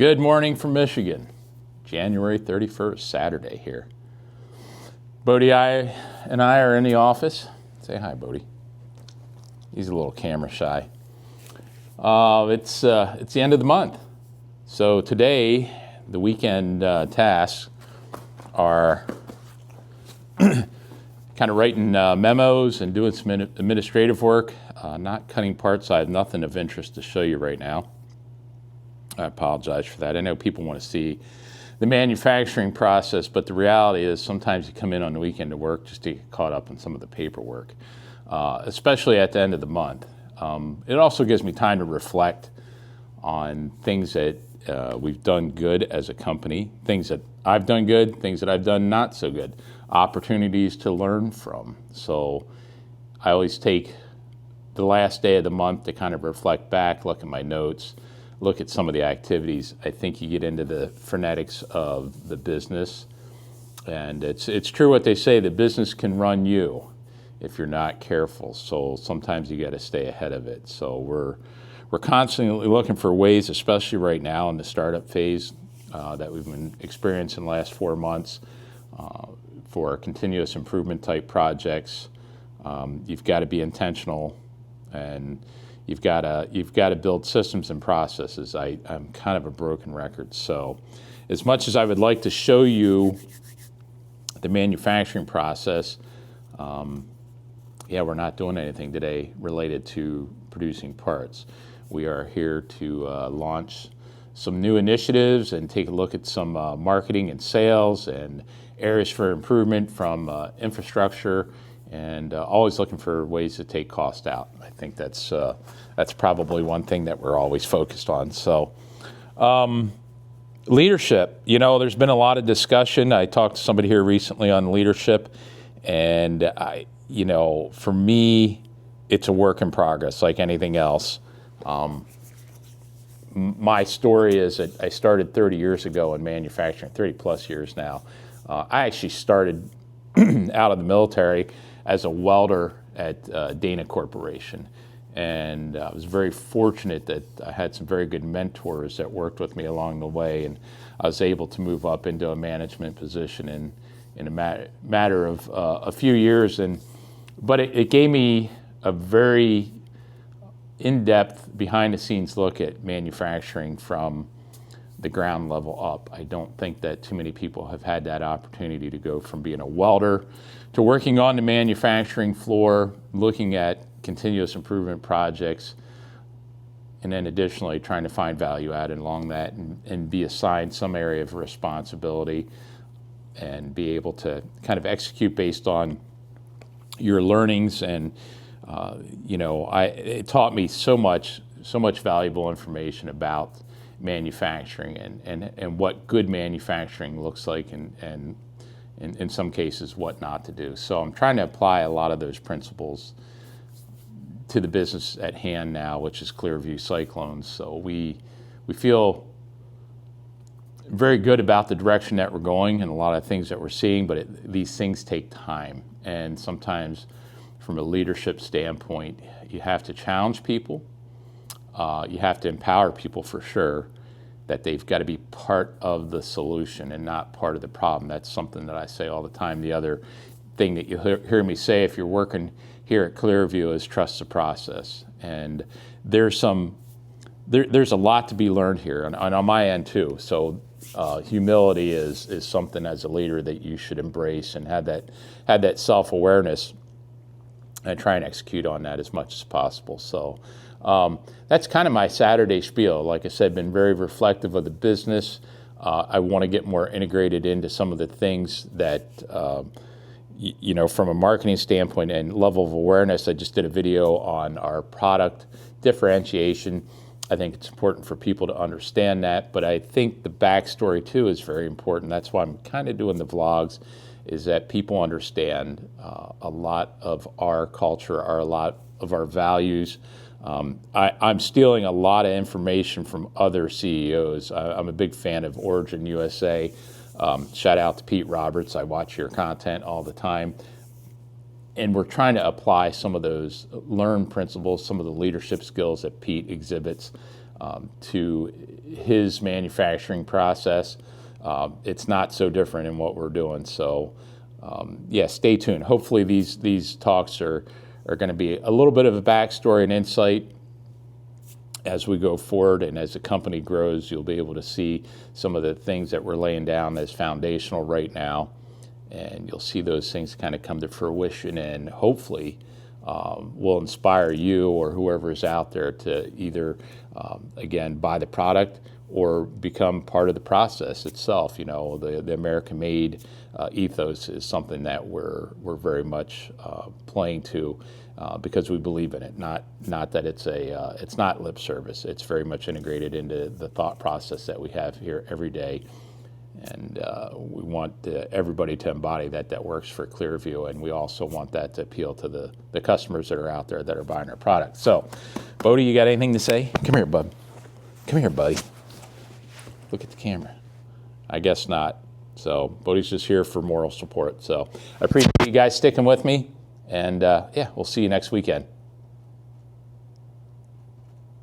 Good morning from Michigan, January 31st, Saturday here. Bodie and I are in the office. Say hi, Bodie. He's a little camera shy. It's the end of the month. So today, the weekend tasks are kind of writing memos and doing some administrative work, not cutting parts. I have nothing of interest to show you right now. I apologize for that. I know people want to see the manufacturing process, but the reality is sometimes you come in on the weekend to work just to get caught up in some of the paperwork, especially at the end of the month. It also gives me time to reflect on things that we've done good as a company, things that I've done good, things that I've done not so good, opportunities to learn from. So I always take the last day of the month to kind of reflect back, look at my notes, look at some of the activities. I think you get into the frenetics of the business. And it's true what they say, the business can run you if you're not careful. So sometimes you got to stay ahead of it. So we're constantly looking for ways, especially right now in the startup phase that we've been experiencing the last 4 months, for continuous improvement type projects. You've got to be intentional, and you've got to build systems and processes. I'm kind of a broken record. So as much as I would like to show you the manufacturing process, we're not doing anything today related to producing parts. We are here to launch some new initiatives and take a look at some marketing and sales and areas for improvement from infrastructure, and always looking for ways to take cost out. I think that's probably one thing that we're always focused on. So leadership, there's been a lot of discussion. I talked to somebody here recently on leadership, and for me, it's a work in progress like anything else. My story is that I started 30 years ago in manufacturing, 30 plus years now. I actually started out of the military as a welder at Dana Corporation. And I was very fortunate that I had some very good mentors that worked with me along the way, and I was able to move up into a management position in a matter of a few years. But it gave me a very in-depth, behind-the-scenes look at manufacturing from the ground level up. I don't think that too many people have had that opportunity to go from being a welder to working on the manufacturing floor, looking at continuous improvement projects, and then additionally trying to find value added along that and be assigned some area of responsibility and be able to kind of execute based on your learnings. And it taught me so much valuable information about manufacturing and what good manufacturing looks like, and in some cases what not to do. So I'm trying to apply a lot of those principles to the business at hand now, which is Clearview Cyclones. So we feel very good about the direction that we're going and a lot of things that we're seeing, but these things take time. And sometimes from a leadership standpoint, you have to challenge people. You have to empower people for sure, that they've got to be part of the solution and not part of the problem. That's something that I say all the time. The other thing that you hear me say if you're working here at Clearview is trust the process. And there's a lot to be learned here, and on my end too. So humility is something as a leader that you should embrace and have that self-awareness and try and execute on that as much as possible. So that's kind of my Saturday spiel. Like I said, been very reflective of the business. I want to get more integrated into some of the things that, from a marketing standpoint and level of awareness. I just did a video on our product differentiation. I think it's important for people to understand that, but I think the backstory too is very important. That's why I'm kind of doing the vlogs, is that people understand a lot of our culture, a lot of our values. I'm stealing a lot of information from other CEOs. I'm a big fan of Origin USA. Shout out to Pete Roberts. I watch your content all the time. And we're trying to apply some of those learned principles, some of the leadership skills that Pete exhibits to his manufacturing process. It's not so different in what we're doing. So yeah, stay tuned. Hopefully these talks are going to be a little bit of a backstory and insight as we go forward, and as the company grows, you'll be able to see some of the things that we're laying down as foundational right now, and you'll see those things kind of come to fruition, and hopefully will inspire you or whoever is out there to either, again, buy the product or become part of the process itself. You know, the American-made ethos is something that we're very much playing to. Because we believe in it, not that it's not lip service. It's very much integrated into the thought process that we have here every day, and we want everybody to embody that works for Clearview, and we also want that to appeal to the customers that are out there that are buying our product. So, Bodie, you got anything to say? Come here, bud. Come here, buddy. Look at the camera. I guess not. So, Bodie's just here for moral support. So, I appreciate you guys sticking with me. And yeah, we'll see you next weekend.